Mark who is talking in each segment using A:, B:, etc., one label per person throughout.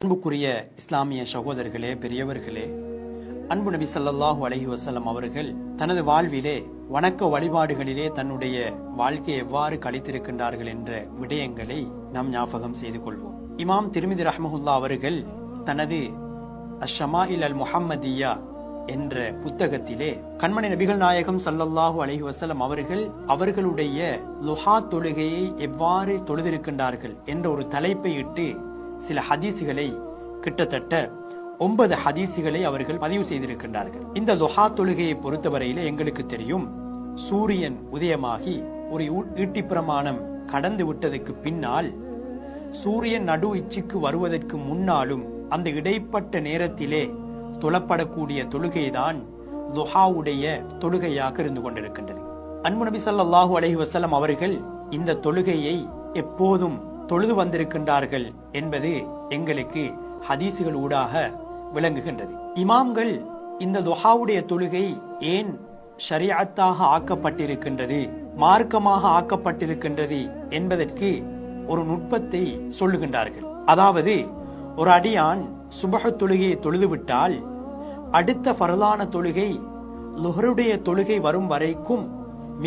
A: அன்புக்குரிய இஸ்லாமிய சகோதரர்களே, பெரியவர்களே, அன்பு நபி ஸல்லல்லாஹு அலைஹி வஸல்லம் அவர்கள் தனது வாழ்விலே வணக்க வழிபாடுகளிலே தன்னுடைய வாழ்க்கையை எவ்வாறு கழித்திருக்கின்றார்கள் என்ற விடயங்களை நாம் ஞாபகம் செய்து கொள்வோம். இமாம் திர்மிதி ரஹ்மஹுல்லா அவர்கள் தனது அஷமாயில் அல் முஹம்மதியா என்ற புத்தகத்திலே கண்மணி நபிகள் நாயகம் ஸல்லல்லாஹு அலைஹி வஸல்லம் அவர்கள் அவர்களுடைய லுஹா தொழுகையை எவ்வாறு தொழுதிருக்கின்றார்கள் என்ற ஒரு தலைப்பை இட்டு சில ஹதீசுகளை, கிட்டத்தட்ட 9 ஹதீசுகளை அவர்கள் பதிவு செய்திருக்கின்றார்கள். இந்த லுஹா தொழுகையை பொறுத்தவரையிலே எங்களுக்கு தெரியும், சூரியன் உதயமாகி ஒரு ஈட்டிப்பிரமாணம் கடந்து விட்டதற்கு பின்னால், சூரியன் நடு இச்சுக்கு வருவதற்கு முன்னாலும் அந்த இடைப்பட்ட நேரத்திலே தொழப்படக்கூடிய தொழுகைதான் லுஹாவுடைய தொழுகையாக இருந்து கொண்டிருக்கின்றது. அன்பு நபி ஸல்லல்லாஹு அலைஹி வஸல்லம் அவர்கள் இந்த தொழுகையை எப்போதும் தொழுது வந்திருக்கின்றார்கள் என்பது எங்களுக்கு ஹதீசுகள் ஊடாக விளங்குகின்றது. இமாம்கள் இந்த துஹாவுடைய தொழுகை ஏன் ஷரீஅத்தாக ஆக்கப்பட்டிருக்கின்றது, மார்க்கமாக ஆக்கப்பட்டிருக்கின்றது என்பதற்கு ஒரு நுட்பத்தை சொல்லுகின்றார்கள். அதாவது, ஒரு அடியான் சுபஹ் தொழுகையை தொழுதுவிட்டால் அடுத்த ஃபர்லான தொழுகை லுஹருடைய தொழுகை வரும் வரைக்கும்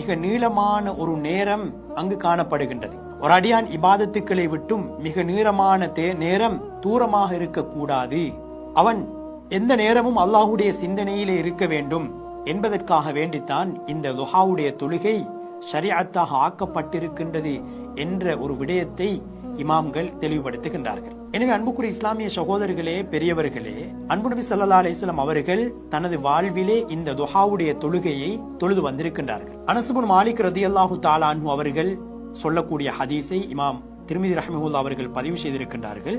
A: மிக நீளமான ஒரு நேரம் அங்கு காணப்படுகின்றது. ஒரு அடியான் இபாதத்துக்களை விட்டும் மிக நீளமான நேரம் தூரமாக இருக்கக்கூடாது. அவன் எந்த நேரமும் அல்லாஹுடைய சிந்தனையிலே இருக்க வேண்டும் என்பதற்காக வேண்டித்தான் இந்த லுஹாவுடைய தொழுகை ஷரீஅத்தாக ஆக்கப்பட்டிருக்கின்றது என்ற ஒரு விடயத்தை இமாம்கள் தெளிவுபடுத்துகின்றார்கள். எனவே அன்புக்குரிய இஸ்லாமிய சகோதரர்களே, பெரியவர்களே, அன்பு நபி ஸல்லல்லாஹு அலைஹி வஸல்லம் அவர்கள் தனது வாழ்விலே இந்த துஹாவுடைய தொழுகையை தொழுது வந்திருக்கின்றார்கள். அனஸ் இப்னு மாலிக் ரலியல்லாஹு தஆலா அன்ஹு அவர்கள் சொல்லக்கூடிய ஹதீஸை இமாம் திர்மிதி ரஹ்மஹுல்லாஹ் அவர்கள் பதிவு செய்திருக்கின்றார்கள்.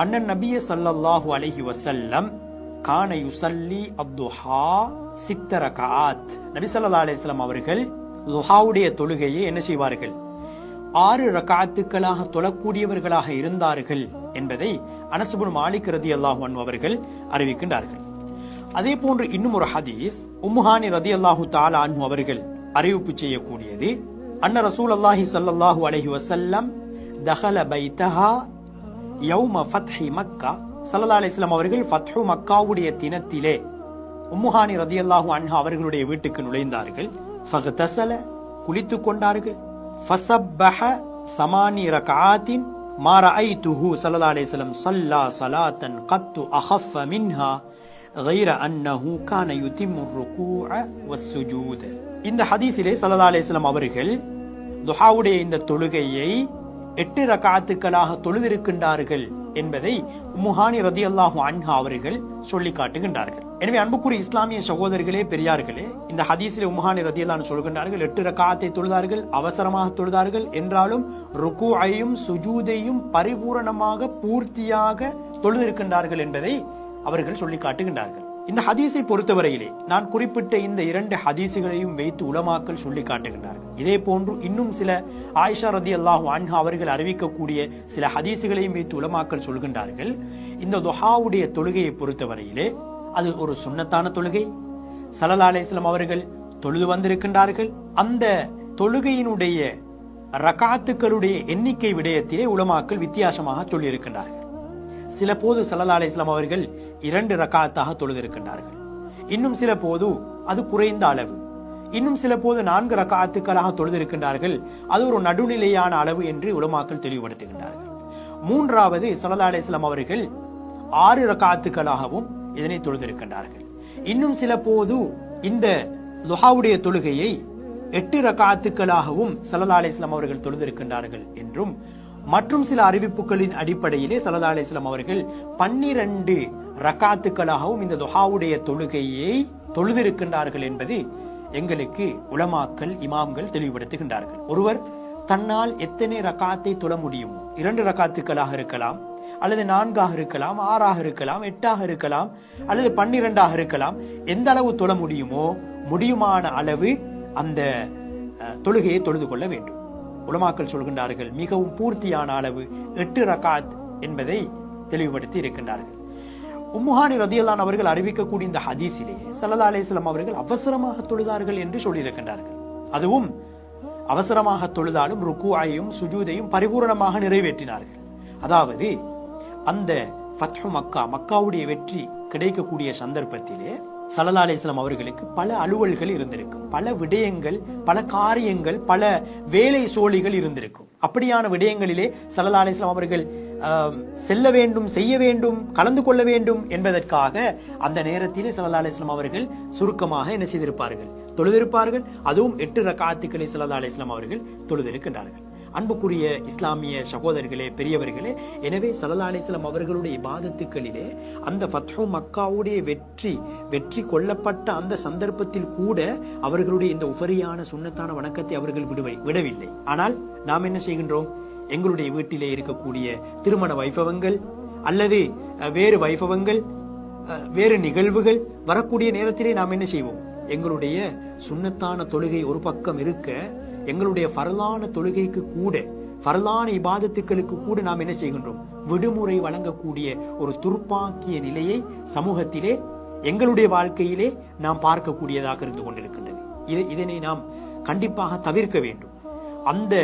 A: அன்னன் நபிய ஸல்லல்லாஹு அலைஹி வஸல்லம் கான யுஸல்லி அத்-துஹா 6 ரக்அத். நபி ஸல்லல்லாஹு அலைஹி வஸல்லம் அவர்கள் துஹாவுடைய தொழுகையை என்ன செய்வார்கள்? 6 ரக்அத்துக்களாக தொழக்கூடியவர்களாக இருந்தார்கள் என்பதை அனஸ் இப்னு மாலிக் ரலியல்லாஹு அன்ஹு அவர்கள் அறிவிக்கின்றார்கள். அதே போன்று இன்னும் ஒரு ஹதீஸ் உம்முஹானி ரலியல்லாஹு தஆலா அன்ஹு அவர்கள் அறிவிப்பு செய்யக்கூடியது, அன்ன ரசூலுல்லாஹி ஸல்லல்லாஹு அலைஹி வஸல்லம் தஹல பைத்தஹா யௌம ஃபத்ஹி மக்கா. ஸல்லல்லாஹு அலைஹி வஸல்லம் அவர்கள் ஃபத்ஹு மக்காவுடைய தினத்திலே உம்முஹானி ரலியல்லாஹு அன்ஹா அவர்களுடைய வீட்டுக்கு நுழைந்தார்கள். ஃபக்தஸல, குளித்துக் கொண்டார்கள். ஃபஸப்பஹ 8 ரக்அத்தின் மா ரஅய்துஹு ஸல்லல்லாஹு அலைஹி வஸல்லம் ஸல்லா ஸலாத்தன் கத்து அஹஃப மின்ஹா غير أنه كان يتم الركوع والسجود. இந்த ஹதீஸிலே ஸல்லல்லாஹு அலைஹி வஸல்லம் அவர்கள் துஹாவுடைய இந்த தொழுகையை 8 ரக்அத்துக்களாக தொழுதிருக்கின்றார்கள் என்பதை உம்முஹானி ரலியல்லாஹு அன்ஹா அவர்கள் சொல்லி காட்டுகின்றார்கள். எனவே அன்புக்குரிய இஸ்லாமிய சகோதரர்களே, பெரியார்களே, இந்த ஹதீஸிலே உம்முஹானி ரலியல்லாஹு அன்ஹா சொல்கின்றார்கள், 8 ரக்அத்தை தொழுதார்கள், அவசரமாக தொழுதார்கள் என்றாலும் ருக்கூஐயும் சுஜூதையும் பரிபூரணமாக பூர்த்தியாக தொழுதிருக்கின்றார்கள் என்பதை அவர்கள் சொல்லி காட்டுகின்றார்கள். இந்த ஹதீஸை பொறுத்தவரையிலே நான் குறிப்பிட்ட இந்த 2 ஹதீசுகளையும் வைத்து உலமாக்கள் சொல்லி காட்டுகின்றார்கள். இதே போன்று இன்னும் சில ஆயிஷா ரலியல்லாஹு அன்ஹா அவர்கள் அறிவிக்கக்கூடிய சில ஹதீசுகளையும் வைத்து உலமாக்கள் சொல்கின்றார்கள். இந்த துஹாவுடைய தொழுகையை பொறுத்தவரையிலே அது ஒரு சுன்னத்தான தொழுகை. ஸல்லல்லாஹு அலைஹி வஸல்லம் அவர்கள் தொழுது வந்திருக்கின்றார்கள். அந்த தொழுகையினுடைய ரக்அத்துக்களுடைய எண்ணிக்கை விடயத்திலே உலமாக்கள் வித்தியாசமாக சொல்லி இருக்கின்றார்கள். சில போது ஸல்லல்லாஹு அலைஹி வஸல்லம் அவர்கள் 2 ரக்அத்தாக தொழுதிருக்கின்றார்கள். இன்னும் சில போது அது குறைந்த அளவு. இன்னும் சில போது 4 ரக்அத்துக்களாக தொழுதிருக்கின்றார்கள். அது ஒரு நடுநிலையான அளவு என்று உலமாக்கள் தெளிவுபடுத்துகின்றார்கள். மூன்றாவது ஸல்லல்லாஹு அலைஹி வஸல்லம் அவர்கள் 6 ரக்அத்துக்களாகவும் இதனை தொழுதிருக்கின்றார்கள். இன்னும் சில போது இந்த லுஹாவுடைய தொழுகையை 8 ரக்அத்துக்களாகவும் ஸல்லல்லாஹு அலைஹி வஸல்லம் அவர்கள் தொழுதிருக்கின்றார்கள் என்றும், மற்றும் சில அறிவிப்புகளின் அடிப்படையிலே ஸல்லல்லாஹு அலைஹி வஸல்லம் அவர்கள் 12 ரக்அத்துக்களாகவும் இந்த துஹாவுடைய தொழுகையை தொழுதிருக்கின்றார்கள் என்பது எங்களுக்கு உலமாக்கள், இமாம்கள் தெளிவுபடுத்துகின்றார்கள். ஒருவர் தன்னால் எத்தனை ரக்அத்தை தொழ முடியும், 2 ரக்அத்துக்களாக இருக்கலாம், அல்லது 4ஆக இருக்கலாம், 6ஆக இருக்கலாம், 8ஆக இருக்கலாம், அல்லது 12ஆக இருக்கலாம். எந்த அளவு தொழ முடியுமோ முடியுமான அளவு அந்த தொழுகையை தொழுது கொள்ள வேண்டும். உலமாக்கள் சொல்கின்றார்கள், மிகவும் பூர்த்தியான அளவு 8 ரக்அத் என்பதை தெளிவுபடுத்தி இருக்கின்றார்கள். உம்முஹானி ரலியல்லாஹு அன்ஹா அவர்கள் அறிவிக்கக்கூடிய இந்த ஹதீஸிலே ஸல்லல்லாஹு அலைஹி வஸல்லம் அவர்கள் அவசரமாக தொழுதார்கள் என்று சொல்லியிருக்கின்றார்கள். அதுவும் அவசரமாக தொழுதாலும் ருக்கூஐயும் சுஜூதையும் பரிபூரணமாக நிறைவேற்றினார்கள். அதாவது அந்த ஃபத்ஹு மக்கா, மக்காவுடைய வெற்றி கிடைக்கக்கூடிய சந்தர்ப்பத்திலே ஸல்லல்லாஹு அலைஹி வஸல்லம் அவர்களுக்கு பல அலுவல்கள் இருந்திருக்கும், பல விடயங்கள், பல காரியங்கள், பல வேலை சோழிகள் இருந்திருக்கும். அப்படியான விடயங்களிலே ஸல்லல்லாஹு அலைஹி வஸல்லம் அவர்கள் செல்ல வேண்டும், செய்ய வேண்டும், கலந்து கொள்ள வேண்டும் என்பதற்காக அந்த நேரத்திலே ஸல்லல்லாஹு அலைஹி வஸல்லம் அவர்கள் சுருக்கமாக என்ன செய்திருப்பார்கள், தொழுதிருப்பார்கள். அதுவும் 8 ரக்காத்துக்களை ஸல்லல்லாஹு அலைஹி வஸல்லம் அவர்கள் தொழுதிருக்கின்றார்கள். அன்புக்குரிய இஸ்லாமிய சகோதரர்களே, பெரியவர்களே, எனவே ஸல்லல்லாஹு அலைஹி வஸல்லம் அவர்களுடைய இபாதத்துக்களிலே அந்த ஃபத்ஹு மக்காவுடைய வெற்றி கொள்ளப்பட்ட அந்த சந்தர்ப்பத்தில் கூட அவர்களுடைய இந்த உஃபரியான சுன்னத்தான வணக்கத்தை அவர்கள் விடவில்லை. ஆனால் நாம் என்ன செய்கின்றோம்? எங்களுடைய வீட்டிலே இருக்கக்கூடிய திருமண வைபவங்கள் அல்லது வேறு வைபவங்கள், வேறு நிகழ்வுகள் வரக்கூடிய நேரத்திலே நாம் என்ன செய்வோம்? எங்களுடைய சுன்னத்தான தொழுகை ஒரு பக்கம் இருக்க, எங்களுடைய ஃபர்லான தொழுகைக்கு கூட, ஃபர்லான இபாதத்துக்களுக்கு கூட நாம் என்ன செய்கின்றோம்? விடுமுறை வழங்கக்கூடிய ஒரு துர்ப்பாக்கிய நிலையை சமூகத்திலே, எங்களுடைய வாழ்க்கையிலே நாம் பார்க்கக்கூடியதாக இருந்து கொண்டிருக்கின்றது. இதனை நாம் கண்டிப்பாக தவிர்க்க வேண்டும். அந்த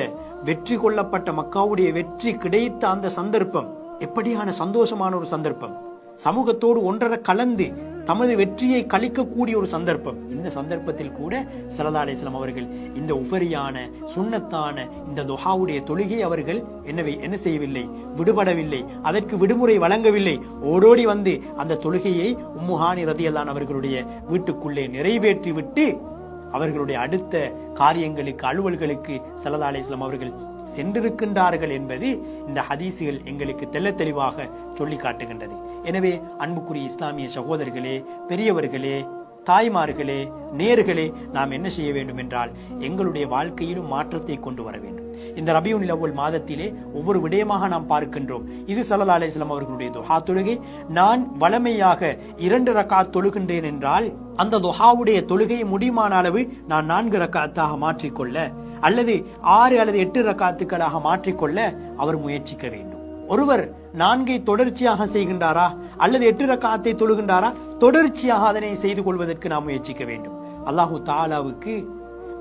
A: வெற்றி கொள்ளப்பட்ட மக்காவுடைய வெற்றி கிடைத்த அந்த சந்தர்ப்பம் எப்படியான சந்தோஷமான ஒரு சந்தர்ப்பம், சமூகத்தோடு ஒன்றரை கலந்து தமது வெற்றியை கழிக்கக்கூடிய ஒரு சந்தர்ப்பம். இந்த சந்தர்ப்பத்தில் கூட ஸல்லல்லாஹு அலைஹி வஸல்லம் அவர்கள் இந்த உஃபரியான சுன்னத்தான இந்த துஹாவுடைய தொழுகை அவர்கள் என்ன செய்யவில்லை? விடுபடவில்லை, அதற்கு விடுமுறை வழங்கவில்லை. ஓடோடி வந்து அந்த தொழுகையை உம்மு ஹானி ரலியல்லாஹு அன்ஹா அவர்களுடைய வீட்டுக்குள்ளே நிறைவேற்றி விட்டு அவர்களுடைய அடுத்த காரியங்களுக்கு, அலுவல்களுக்கு ஸல்லல்லாஹு அலைஹி வஸல்லம் அவர்கள் சென்றிருக்கின்றார்கள் என்பது இந்த ஹதீசுகள் எங்களுக்கு தெள்ளத் தெளிவாக சொல்லி காட்டுகின்றது. எனவே அன்புக்குரிய இஸ்லாமிய சகோதரர்களே, பெரியவர்களே, தாய்மார்களே, நேர்களே, நாம் என்ன செய்ய வேண்டும் என்றால் எங்களுடைய வாழ்க்கையிலும் மாற்றத்தை கொண்டு வர வேண்டும். இந்த ரபியுல் அவ்வல் மாதத்திலே ஒவ்வொரு விடயமாக நாம் பார்க்கின்றோம். இது ஸல்லல்லாஹு அலைஹி வஸல்லம் அவர்களுடைய துஹா தொழுகை. நான் வளமையாக 2 ரக்காத் தொழுகின்றேன் என்றால் அந்த துஹாவுடைய தொழுகையை முடியுமான அளவு நான் 4 ரக்காத்தாக மாற்றிக்கொள்ள அல்லது 6 அல்லது 8 ரக்காத்துக்களாக மாற்றிக்கொள்ள அவர் முயற்சிக்க வேண்டும். ஒருவர் 4 தொடர்ச்சியாக செய்கின்றாரா அல்லது 8 ரக்காத்தை தொழுகின்றாரா, தொடர்ச்சியாக அதனை செய்து கொள்வதற்கு நாம் முயற்சிக்க வேண்டும். அல்லாஹு தஆலாவுக்கு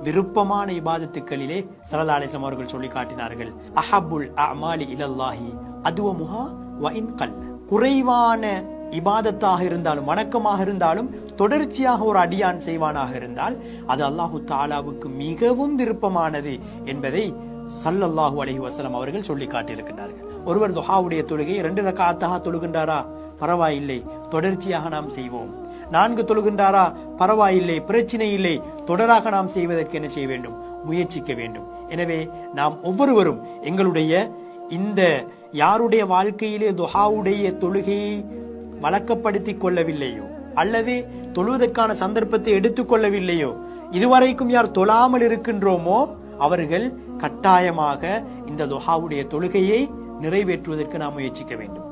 A: விருப்பமான இபாதத்துக்களிலே ஸல்லல்லாஹு அலைஹி வஸல்லம் அவர்கள் சொல்லி காட்டினார்கள், அஹப்புல் அமாலி இலல்லாஹி அதுவமுஹா வ இன் கல்ல. குறைவான இபாதத்தாக இருந்தாலும், வணக்கமாக இருந்தாலும், தொடர்ச்சியாக ஒரு அடியான் செய்வானாக இருந்தால் அது அல்லாஹு தஆலாவுக்கு மிகவும் விருப்பமானது என்பதை ஸல்லல்லாஹு அலைஹி வஸல்லம் அவர்கள் சொல்லி காட்டியிருக்கிறார்கள். ஒருவர் துஹாவுடைய தொழுகை 2 ரக்காத்தாக தொழுகின்றாரா, பரவாயில்லை, தொடர்ச்சியாக நாம் செய்வோம். 4 தொழுகின்றாரா, பரவாயில்லை, பிரச்சனை இல்லை, தொடராக நாம் செய்வதற்கு என்ன செய்ய வேண்டும்? முயற்சிக்க வேண்டும். எனவே நாம் ஒவ்வொருவரும் எங்களுடைய இந்த யாருடைய வாழ்க்கையிலே துஹாவுடைய தொழுகையை வழக்கப்படுத்திக் கொள்ளவில்லையோ அல்லது தொழுவதற்கான சந்தர்ப்பத்தை எடுத்துக்கொள்ளவில்லையோ, இதுவரைக்கும் யார் தொழாமல் இருக்கின்றோமோ அவர்கள் கட்டாயமாக இந்த துஹாவுடைய தொழுகையை நிறைவேற்றுவதற்கு நாம் முயற்சிக்க வேண்டும்.